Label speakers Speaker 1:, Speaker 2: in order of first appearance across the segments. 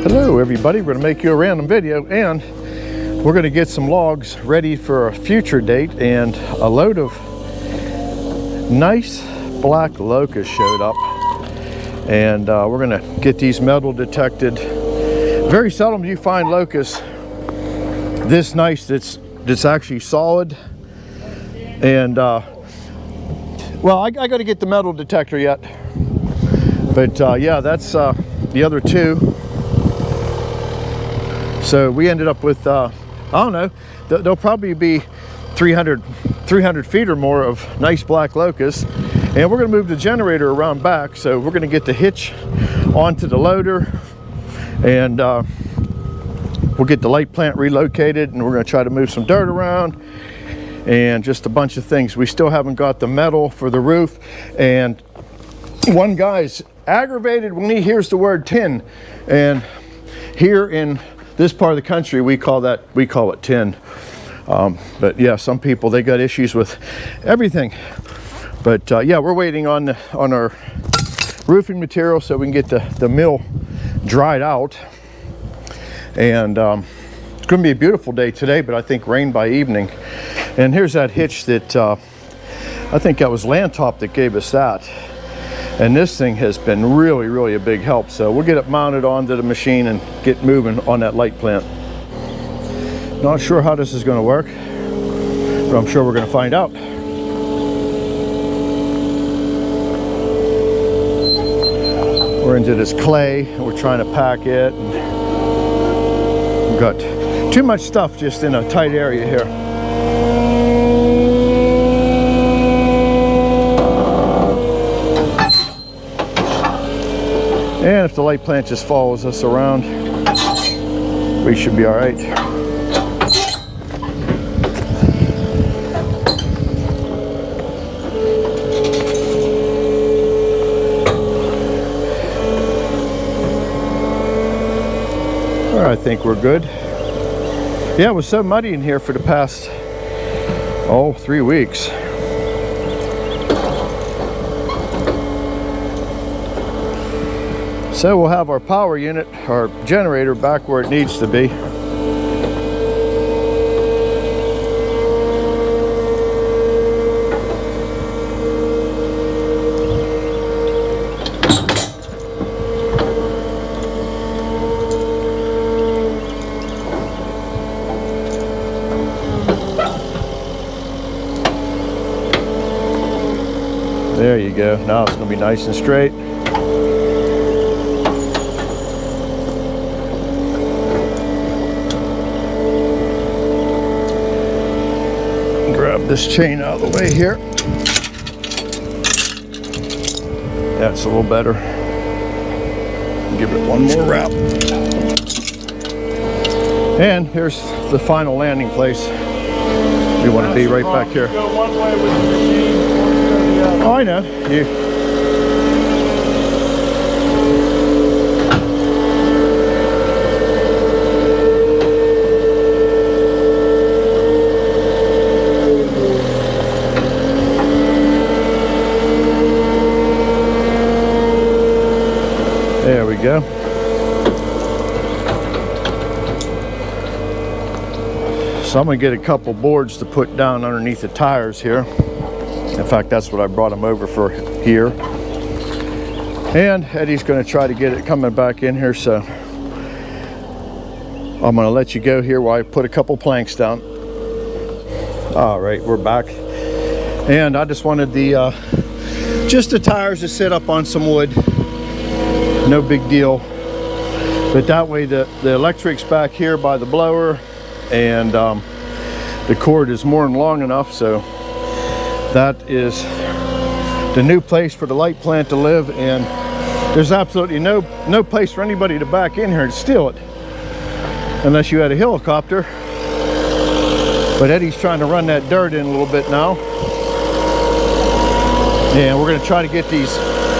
Speaker 1: Hello everybody, we're going to make you a random video and we're going to get some logs ready for a future date, and a load of nice black locust showed up, and we're going to get these metal detected. Very seldom do you find locusts this nice that's actually solid, and well, I got to get the metal detector yet, but yeah, that's the other two. So we ended up with I don't know, there'll probably be 300 feet or more of nice black locusts, and we're going to move the generator around back. So we're going to get the hitch onto the loader, and we'll get the light plant relocated, and we're going to try to move some dirt around and just a bunch of things. We still haven't got the metal for the roof, and one guy's aggravated when he hears the word tin, and here in this part of the country we call it tin, but yeah, some people, they got issues with everything. But yeah, we're waiting on our roofing material so we can get the mill dried out, and it's going to be a beautiful day today, but I think rain by evening. And here's that hitch that I think that was Landtop that gave us that, and this thing has been really a big help. So we'll get it mounted onto the machine and get moving on that light plant. Not sure how this is going to work, but I'm sure we're going to find out. We're into this clay and we're trying to pack it, and we've got too much stuff just in a tight area here. And if the light plant just follows us around, we should be all right. All right, I think we're good. Yeah, it was so muddy in here for the past 3 weeks. So we'll have our power unit, our generator, back where it needs to be. There you go. Now it's going to be nice and straight. Grab this chain out of the way here. That's a little better. Give it one more wrap. And here's the final landing place. We want to be right back here.
Speaker 2: Go one way with the machine, one go the other.
Speaker 1: Oh, I know. There we go. So I'm going to get a couple boards to put down underneath the tires here. In fact, that's what I brought them over for here. And Eddie's going to try to get it coming back in here, so I'm going to let you go here while I put a couple planks down. All right, we're back. And I just wanted just the tires to sit up on some wood. No big deal, but that way the electric's back here by the blower, and the cord is more than long enough, so that is the new place for the light plant to live. And there's absolutely no place for anybody to back in here and steal it unless you had a helicopter. But Eddie's trying to run that dirt in a little bit now, and we're going to try to get these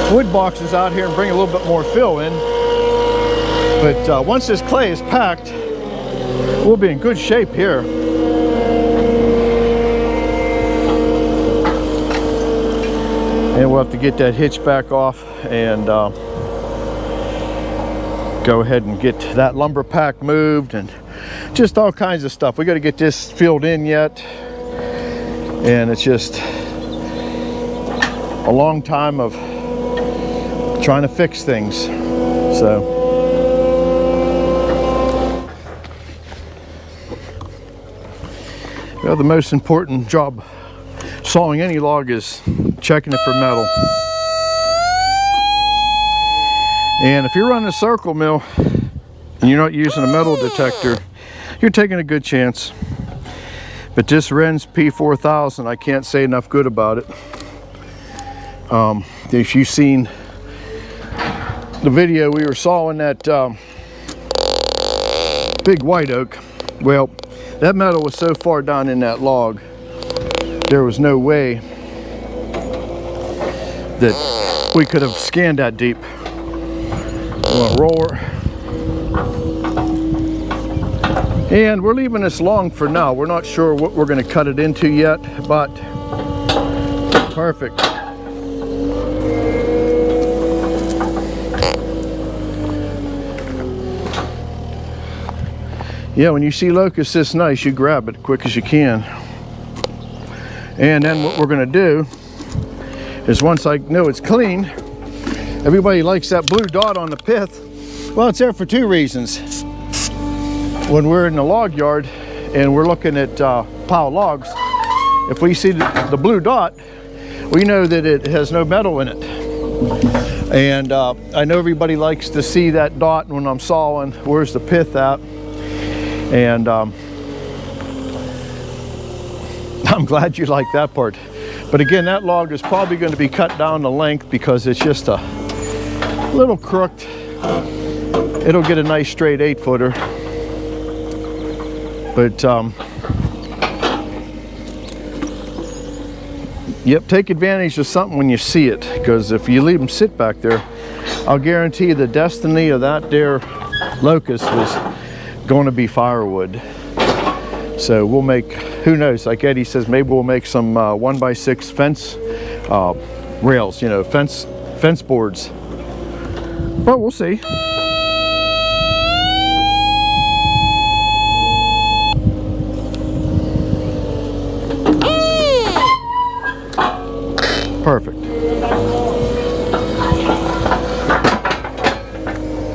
Speaker 1: wood boxes out here and bring a little bit more fill in. But once this clay is packed, we'll be in good shape here. And we'll have to get that hitch back off and go ahead and get that lumber pack moved and just all kinds of stuff. We got to get this filled in yet, and it's just a long time of trying to fix things. So well, the most important job sawing any log is checking it for metal. And if you're running a circle mill and you're not using a metal detector, you're taking a good chance. But this Ren's P4000, I can't say enough good about it. If you've seen the video, we were sawing that big white oak. Well, that metal was so far down in that log, there was no way that we could have scanned that deep. Roller. And we're leaving this long for now. We're not sure what we're going to cut it into yet, but perfect. Yeah, when you see locust this nice, you grab it quick as you can. And then what we're going to do is, once I know it's clean, everybody likes that blue dot on the pith. Well, it's there for two reasons. When we're in the log yard and we're looking at pile logs, if we see the blue dot, we know that it has no metal in it. And I know everybody likes to see that dot when I'm sawing, where's the pith at. And I'm glad you like that part. But again, that log is probably going to be cut down to length because it's just a little crooked. It'll get a nice straight 8-footer. But yep, take advantage of something when you see it, because if you leave them sit back there, I'll guarantee the destiny of that there locust was going to be firewood. So we'll make, who knows, like Eddie says, maybe we'll make some 1x6 fence rails, you know, fence boards. But we'll see. Perfect.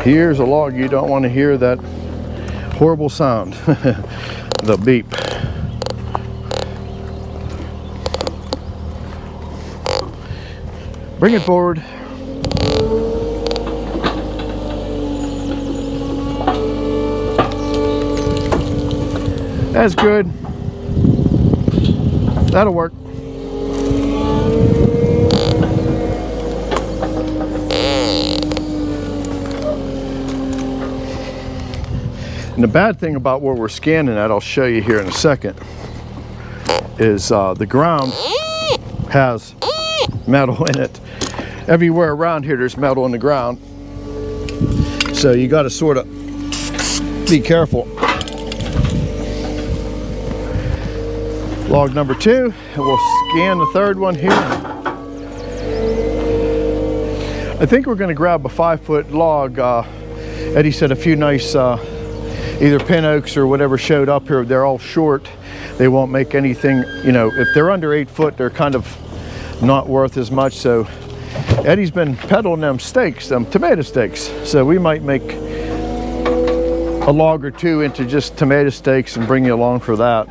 Speaker 1: Here's a log you don't want to hear that horrible sound, the beep. Bring it forward. That's good. That'll work. And the bad thing about where we're scanning at, I'll show you here in a second, is the ground has metal in it. Everywhere around here there's metal in the ground. So you got to sort of be careful. Log number 2, and we'll scan the third one here. I think we're going to grab a 5-foot log. Eddie said a few nice either pin oaks or whatever showed up here. They're all short. They won't make anything, you know, if they're under 8 foot, they're kind of not worth as much. So Eddie's been peddling them steaks, them tomato steaks. So we might make a log or 2 into just tomato steaks and bring you along for that.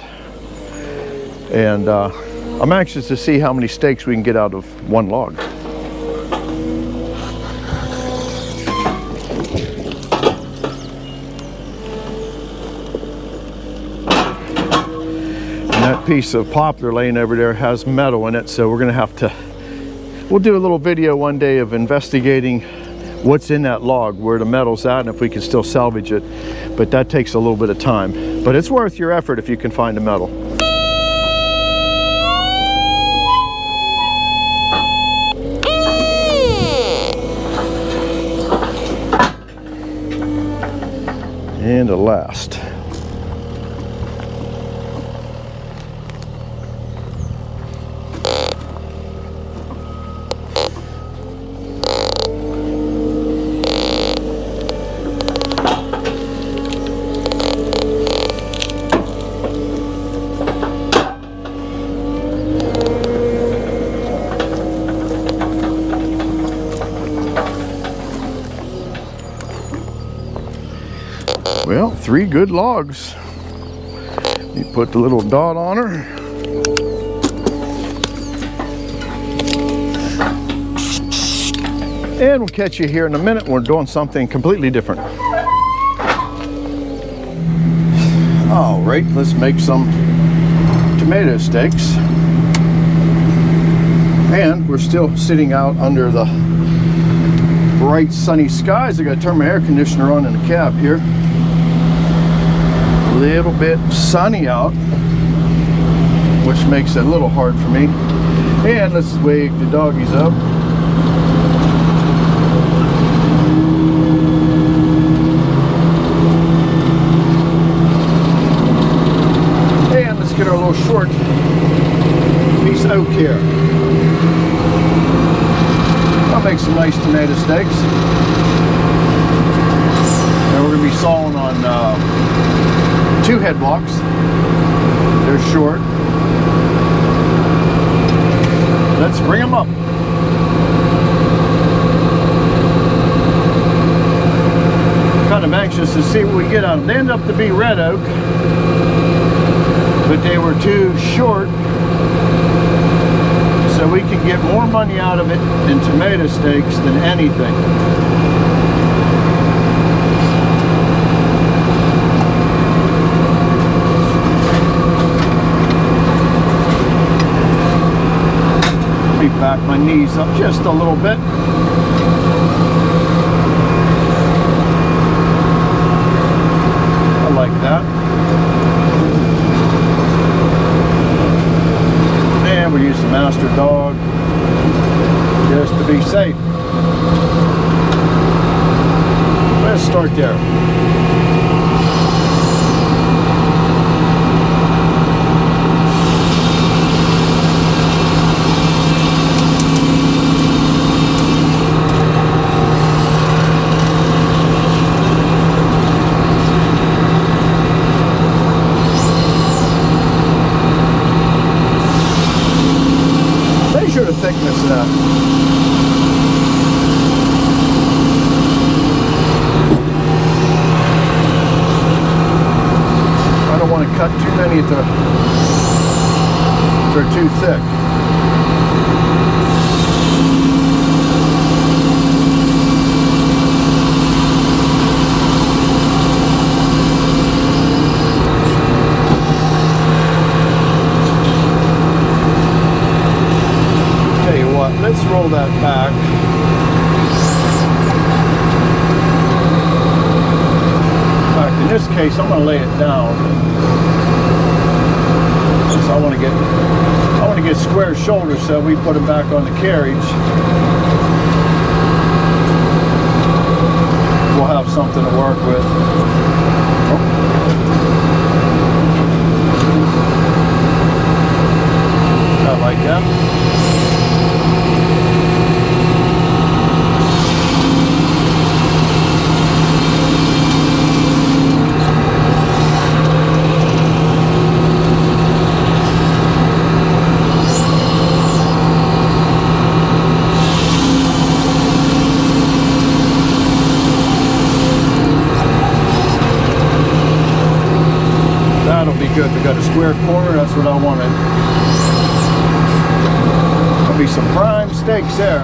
Speaker 1: And I'm anxious to see how many steaks we can get out of one log. That piece of poplar laying over there has metal in it, so we're gonna have to, we'll do a little video one day of investigating what's in that log, where the metal's at, and if we can still salvage it. But that takes a little bit of time, but it's worth your effort if you can find the metal. And the last. Well, 3 good logs. You put the little dot on her. And we'll catch you here in a minute. We're doing something completely different. All right, let's make some tomato steaks. And we're still sitting out under the bright sunny skies. I gotta turn my air conditioner on in the cab here. A little bit sunny out, which makes it a little hard for me. And let's wake the doggies up. And let's get our little short piece of oak here. I'll make some nice tomato steaks. And we're going to be sawing on 2 head blocks. They're short. Let's bring them up. Kind of anxious to see what we get out of them. They end up to be red oak, but they were too short, so we can get more money out of it in tomato steaks than anything. Let me back my knees up just a little bit. I like that. And we use the master dog just to be safe. Let's start there. Measure the thickness now. I don't want to cut too many if they're too thick. Let's roll that back. In fact, in this case, I'm going to lay it down. Since I want to get square shoulders, so we put them back on the carriage. We'll have something to work with. I like that. That'll be good. We got a square corner. That's what I wanted. There'll be some prime steaks there.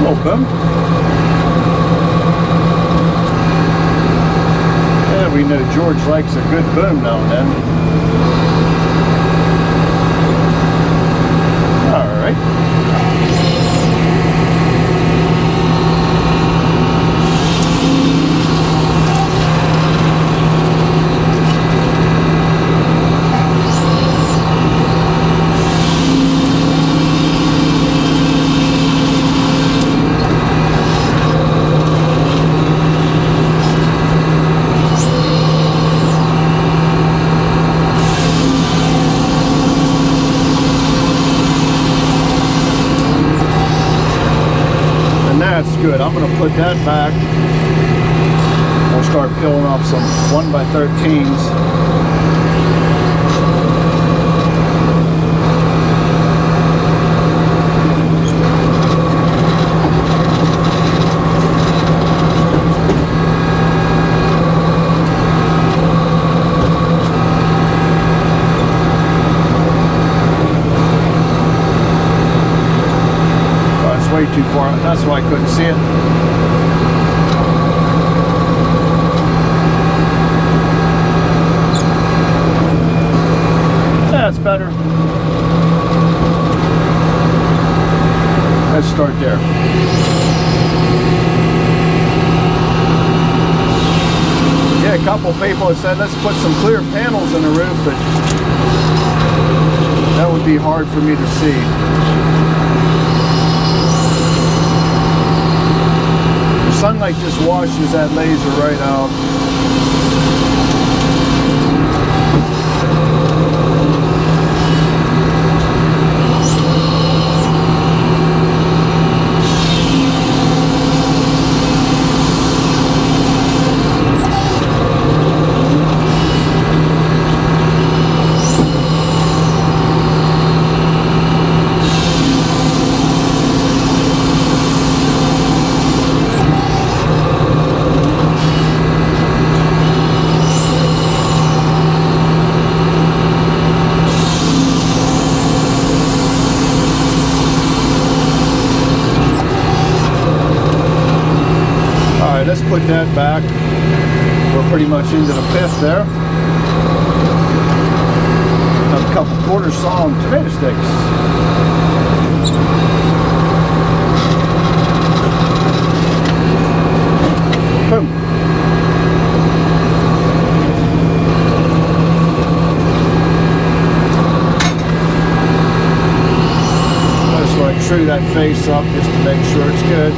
Speaker 1: Open. Yeah, we know George likes a good boom now and then. All right. That's good. I'm going to put that back. We'll start peeling off some 1x13s. too far. That's why I couldn't see it. That's better. Let's start there. Yeah, a couple people have said let's put some clear panels in the roof, but that would be hard for me to see. The sunlight just washes that laser right out. Let's put that back. We're pretty much into the pith there. Have a couple quarter sawn tomato sticks. Boom. I just want to true that face up just to make sure it's good.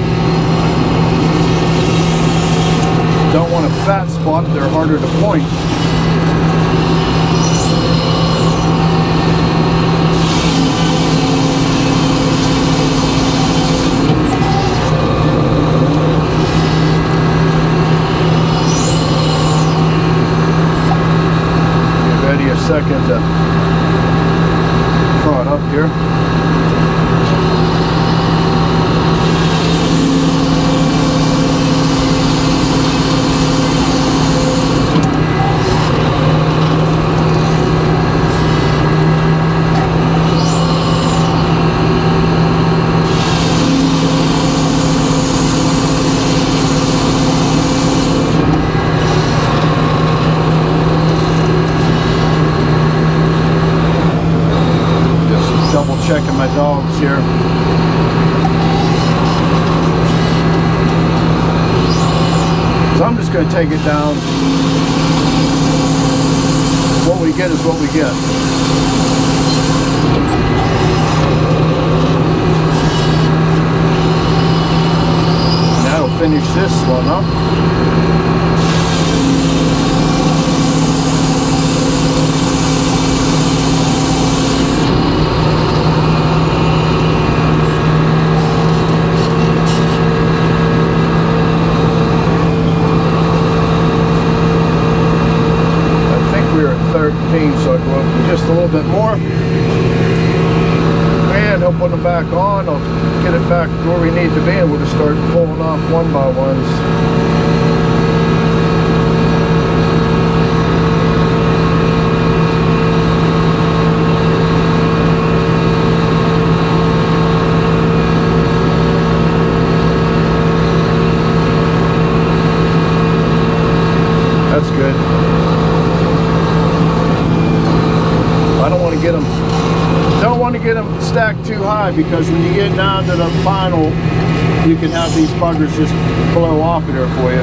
Speaker 1: Don't want a fat spot, they're harder to point. Get ready a second to draw it up here. Checking my dogs here. So I'm just going to take it down. What we get is what we get. And that'll finish this one up. So I go up just a little bit more, and I'll put them back on. I'll get it back where we need to be, and we'll just start pulling off one by ones. That's good. Don't want to get them stacked too high, because when you get down to the final, you can have these buggers just blow off of there for you.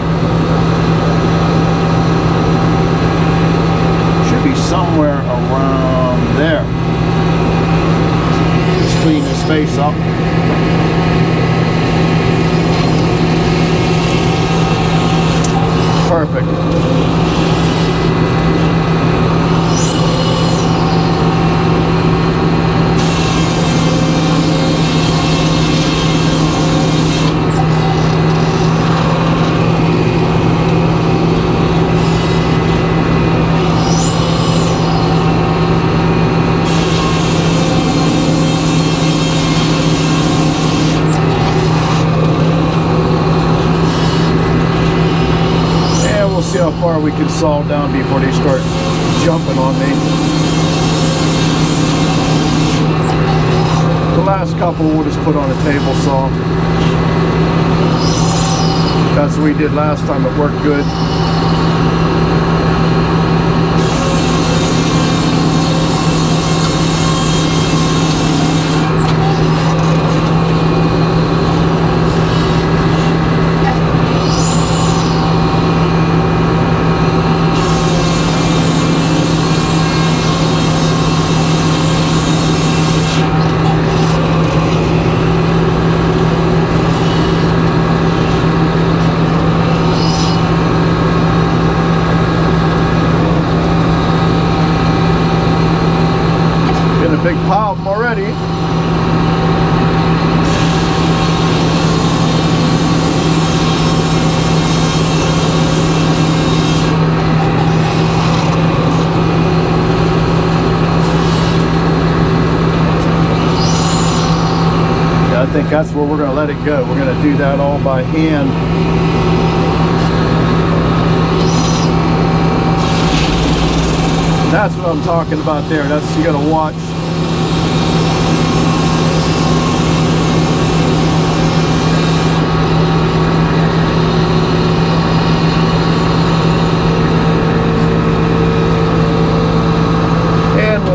Speaker 1: Should be somewhere around there. Just clean this face up. Perfect. See how far we can saw down before they start jumping on me. last couple we'll just put on a table saw. That's what we did last time. It worked good. Big pile of them already. Yeah, I think that's where we're going to let it go. We're going to do that all by hand. That's what I'm talking about there. That's, you got to watch.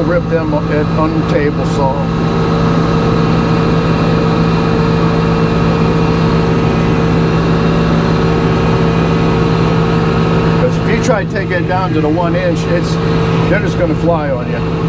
Speaker 1: Rip them on the table saw. Because if you try to take it down to the 1 inch, they're just going to fly on you.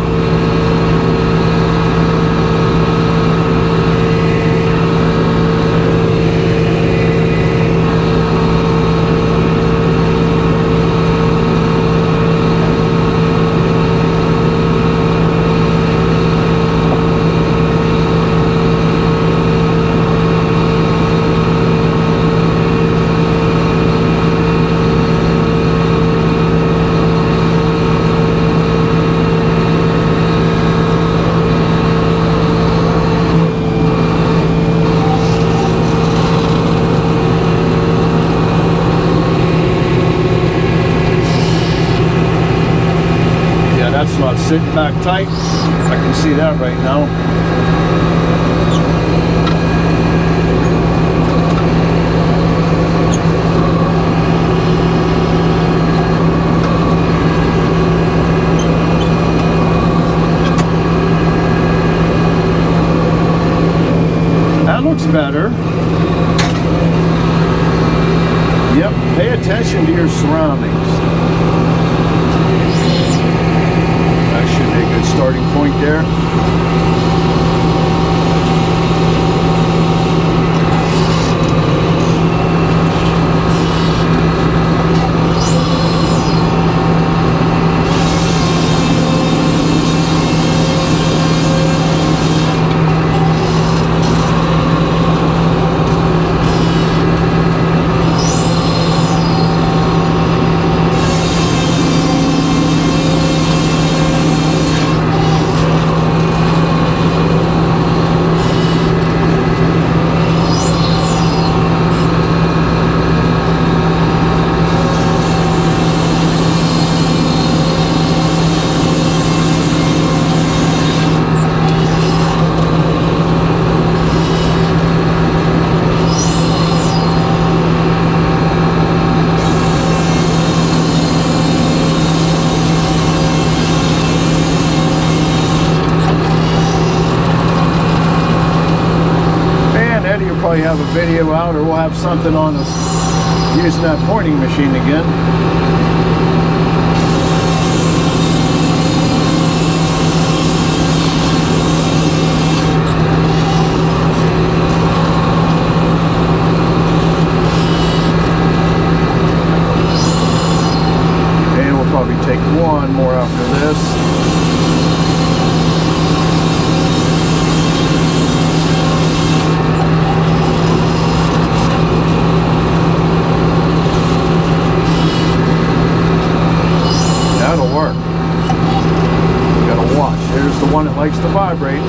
Speaker 1: That's not sitting back tight. I can see that right now. That looks better. Yep, pay attention to your surroundings. Should be a good starting point there. Probably have a video out, or we'll have something on us using that pointing machine again. And we'll probably take one more after this. One that likes to vibrate.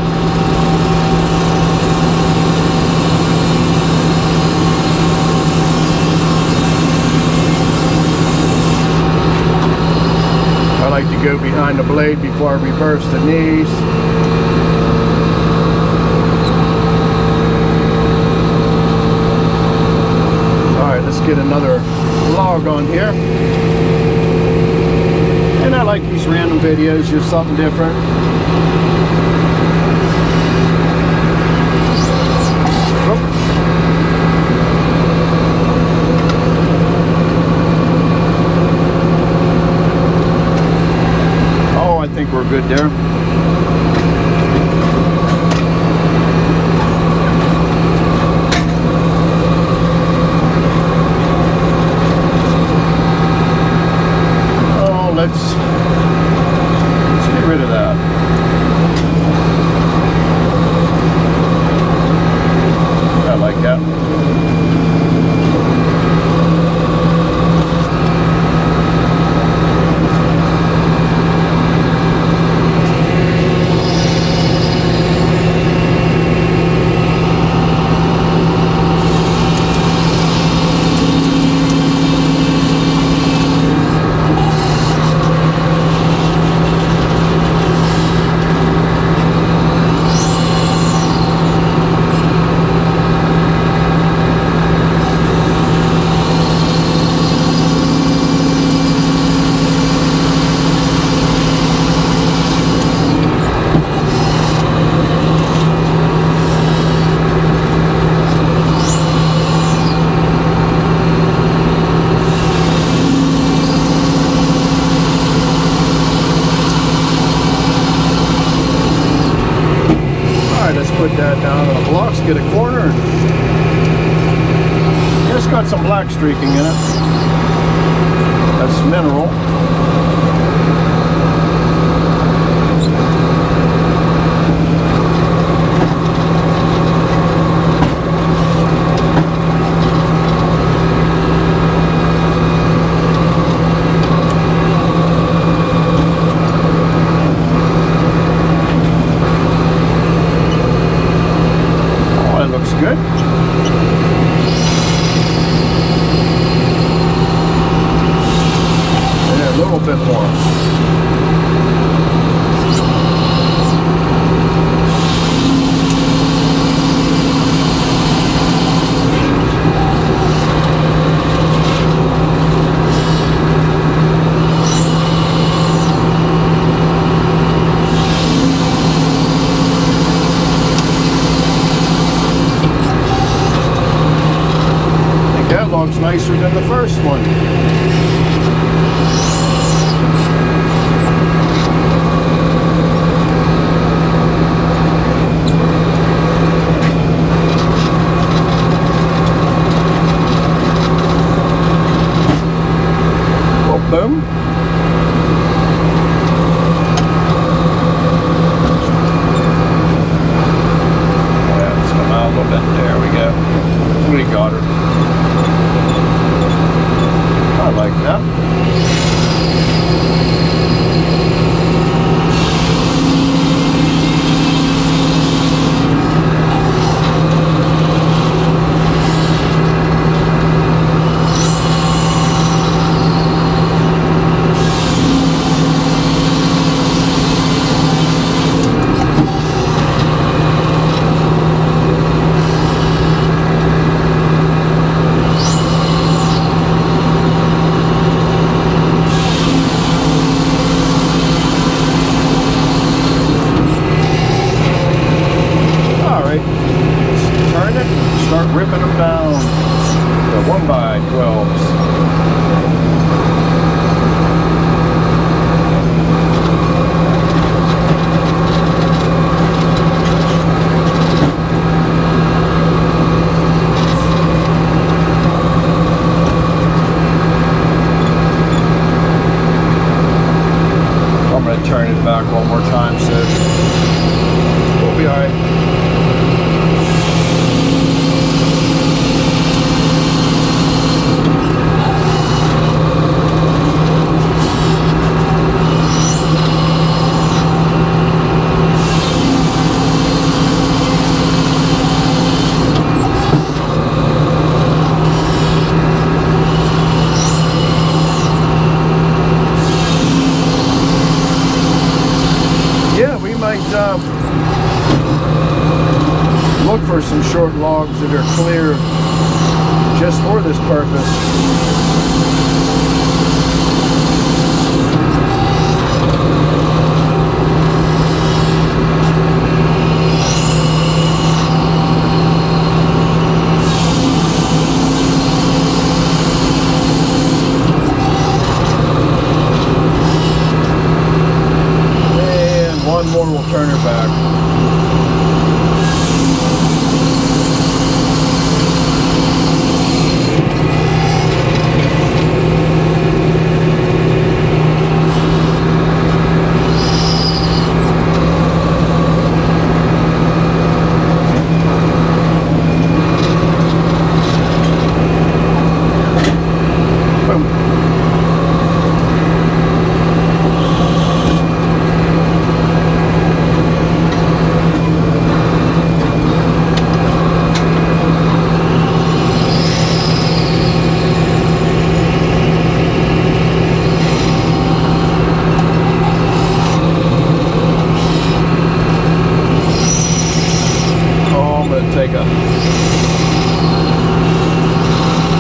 Speaker 1: I like to go behind the blade before I reverse the knees. get another log on here. And I like these random videos, just something different. Oh, I think we're good there. Let's get rid of that. I like that. Put that down on the blocks, get a corner. It's got some black streaking in it. That's mineral. Good. Yeah, a little bit more. Looks nicer than the first one. Oh, boom. Yeah, let's come out a little bit. There we go. We got her. I like that. Ripping them down to 1x12s. I'm going to turn it back one more time, so we'll be all right. Look for some short logs that are clear just for this purpose. One more will turn her back.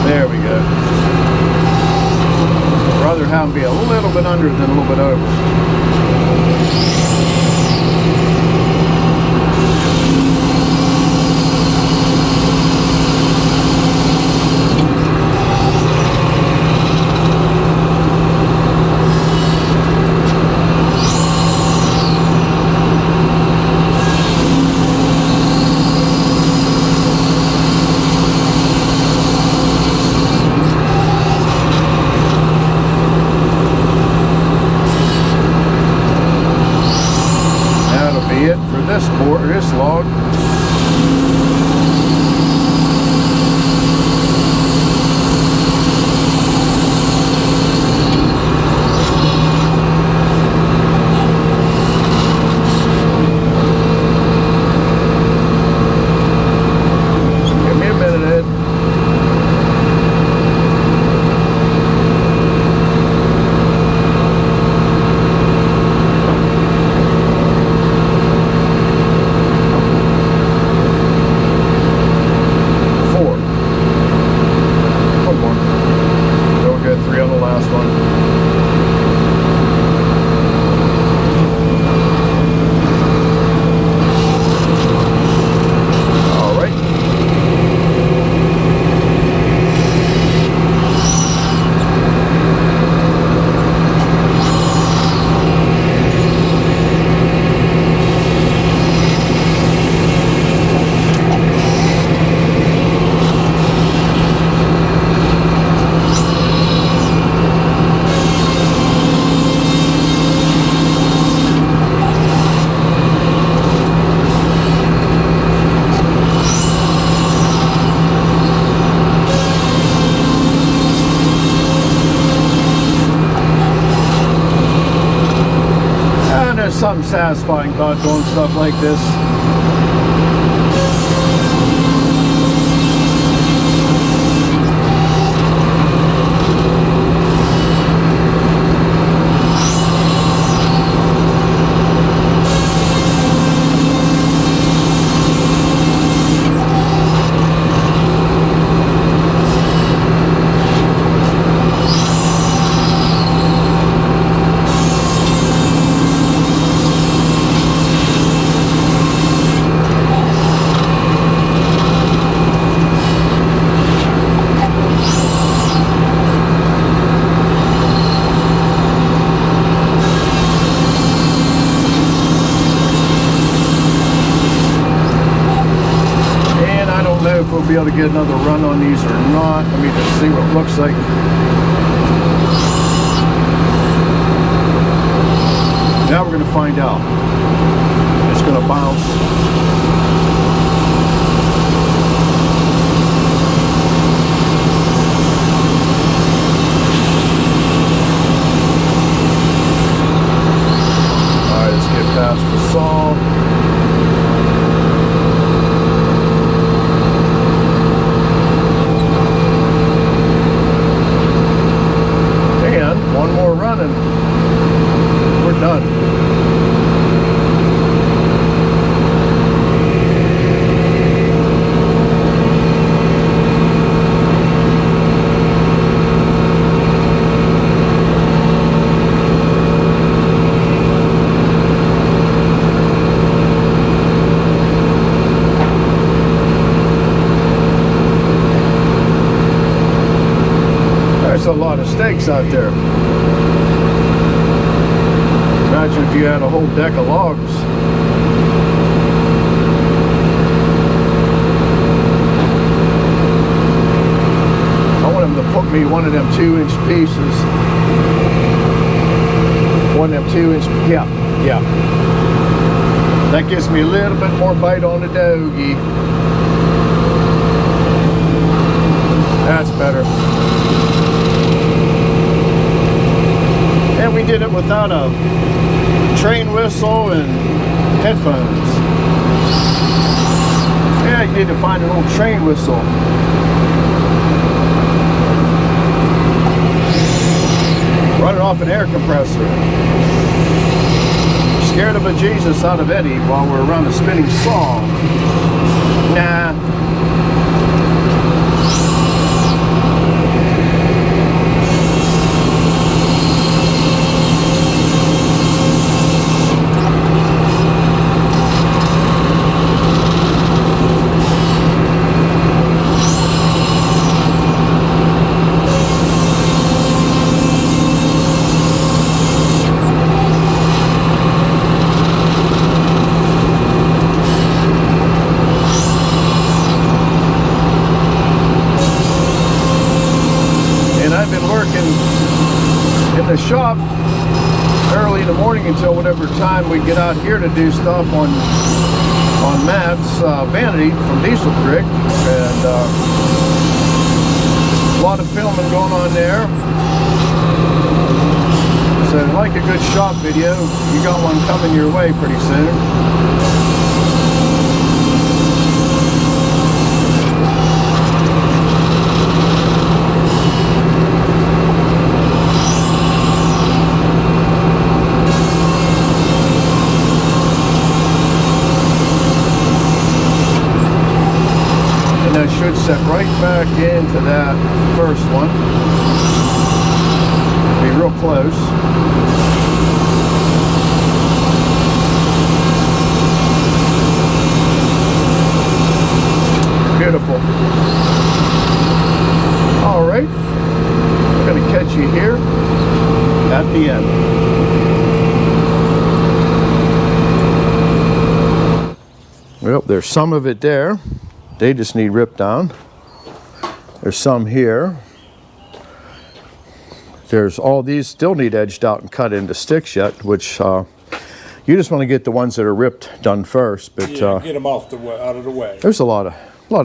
Speaker 1: There we go. Rather have them be a little bit under than a little bit over. This board, this log. Give me a minute, Ed. Something satisfying about doing stuff like this. If we'll be able to get another run on these or not. Let me just see what it looks like. Now we're going to find out. It's going to bounce. Alright, let's get past the saw. One more run and we're done. logs out there. Imagine if you had a whole deck of logs. I want him to put me one of them 2-inch pieces. One of them 2-inch, yeah. That gives me a little bit more bite on the doggy. That's better. And we did it without a train whistle and headphones. Yeah, you need to find an old train whistle. Running off an air compressor. Scared the bejesus out of Eddie while we're around a spinning saw. Nah. The shop early in the morning until whatever time we get out here to do stuff on Matt's vanity from Diesel Creek, and a lot of filming going on there. So if you like a good shop video, you got one coming your way pretty soon. Should set right back into that first one. Be real close. Beautiful. All right, we're going to catch you here at the end. Well, there's some of it there. They just need ripped down. There's some here. There's all these still need edged out and cut into sticks yet, which you just want to get the ones that are ripped done first. But
Speaker 2: yeah, get them out of the way.
Speaker 1: There's a lot of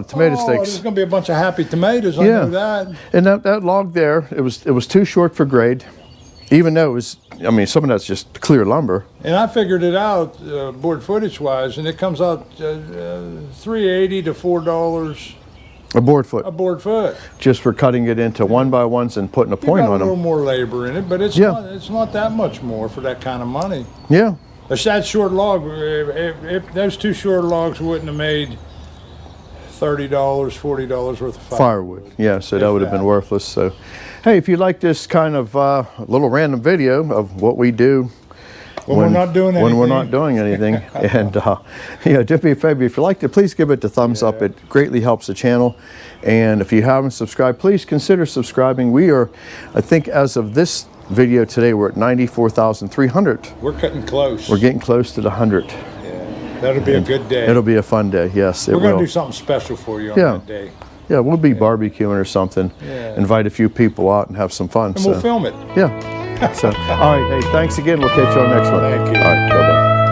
Speaker 1: tomato sticks.
Speaker 2: There's going to be a bunch of happy tomatoes. I know that.
Speaker 1: And that log there, it was too short for grade, even though it was. I mean, some of that's just clear lumber.
Speaker 2: And I figured it out board footage wise, and it comes out $3.80 to $4
Speaker 1: a board foot.
Speaker 2: A board foot.
Speaker 1: Just for cutting it into 1x1s and putting a point on them.
Speaker 2: A little more labor in it, but it's not that much more for that kind of money.
Speaker 1: Yeah.
Speaker 2: If that short log, if those two short logs wouldn't have made $30, $40 worth of firewood.
Speaker 1: Yeah, so that would have been worthless. So, hey, if you like this kind of little random video of what we do
Speaker 2: when we're not doing anything,
Speaker 1: and do me a favor, if you liked it, please give it a thumbs up. It greatly helps the channel. And if you haven't subscribed, please consider subscribing. We are, I think, as of this video today, we're at 94,300.
Speaker 2: We're cutting close.
Speaker 1: We're getting close to the 100.
Speaker 2: That'll be a good day.
Speaker 1: It'll be a fun day, yes.
Speaker 2: We're going to do something special for you on that day.
Speaker 1: Yeah, we'll be barbecuing or something.
Speaker 2: Yeah.
Speaker 1: Invite a few people out and have some fun.
Speaker 2: And we'll film it.
Speaker 1: Yeah. So, all right. Hey, thanks again. We'll catch you on the next one.
Speaker 2: Thank you.
Speaker 1: All right. Bye-bye.